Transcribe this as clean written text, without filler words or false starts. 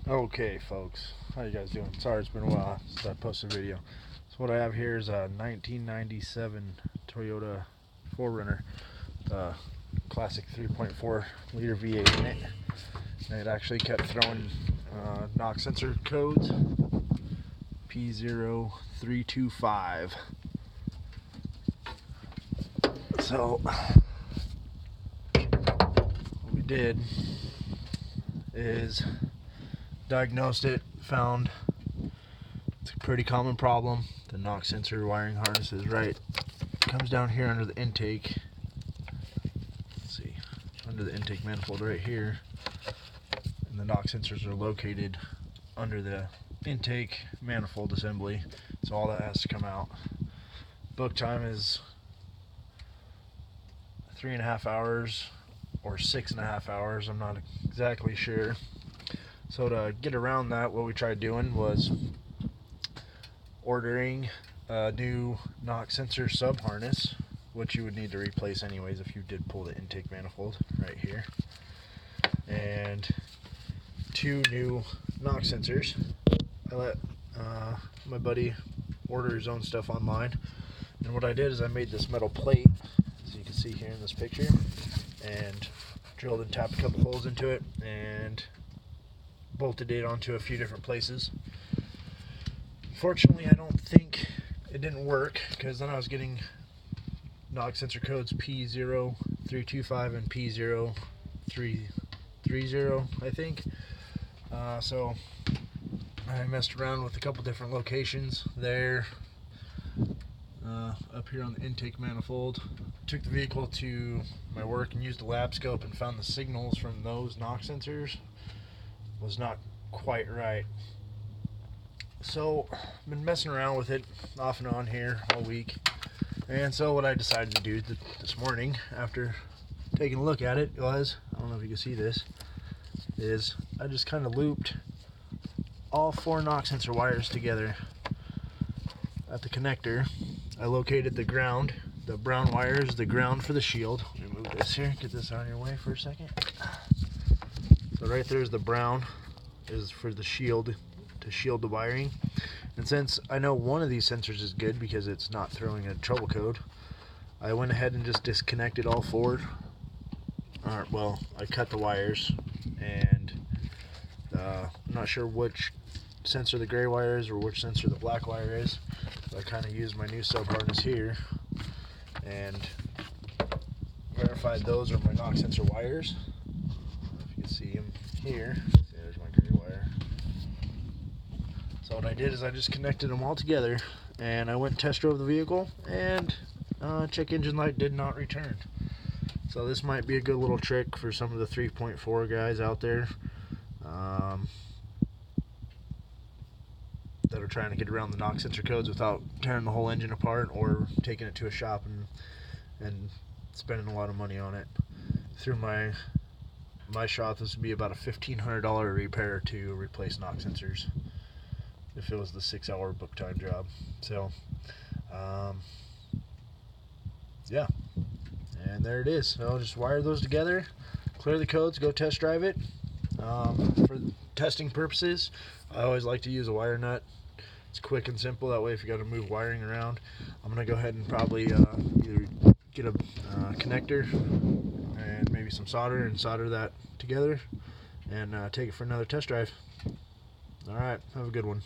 Okay, folks, how you guys doing? Sorry, it's been a while since I posted a video. So what I have here is a 1997 Toyota 4Runner, classic 3.4 liter V8 in it. And it actually kept throwing knock sensor codes P0325. So what we did is diagnosed it, found it's a pretty common problem. The knock sensor wiring harness is comes down here under the intake. Let's see, under the intake manifold right here, and the knock sensors are located under the intake manifold assembly, so all that has to come out. Book time is 3.5 hours or 6.5 hours, I'm not exactly sure. So to get around that, what we tried doing was ordering a new knock sensor sub harness, which you would need to replace anyways if you did pull the intake manifold right here, and 2 new knock sensors. I let my buddy order his own stuff online, and what I did is I made this metal plate, as you can see here in this picture, and drilled and tapped a couple holes into it and bolted it onto a few different places. Fortunately, I don't think it didn't work, because then I was getting knock sensor codes P0325 and P0330, I think. So I messed around with a couple different locations there, up here on the intake manifold. Took the vehicle to my work and used a lab scope and found the signals from those knock sensors was not quite right. So I've been messing around with it off and on here all week, and so what I decided to do this morning after taking a look at it was, I don't know if you can see this, is I just kind of looped all 4 knock sensor wires together at the connector. I located the ground. The brown wire is the ground for the shield. Let me move this here, get this out of your way for a second. So right there's the brown, is for the shield, to shield the wiring. And since I know one of these sensors is good because it's not throwing a trouble code, I went ahead and just disconnected all 4. Well, I cut the wires, and I'm not sure which sensor the gray wire is or which sensor the black wire is. So I kind of used my new sub harness here and verified those are my knock sensor wires. If you can see them here, see, there's my gray wire. So what I did is I just connected them all together, and I went and test drove the vehicle, and check engine light did not return. So this might be a good little trick for some of the 3.4 guys out there that are trying to get around the knock sensor codes without tearing the whole engine apart or taking it to a shop and spending a lot of money on it. Through my shop, this would be about a $1,500 repair to replace knock sensors if it was the 6-hour book time job. So yeah, and there it is. So I'll just wire those together, clear the codes, go test drive it. For testing purposes, I always like to use a wire nut. It's quick and simple. That way, if you got to move wiring around, I'm gonna go ahead and probably either get a connector and maybe some solder and solder that together and take it for another test drive. All right, have a good one.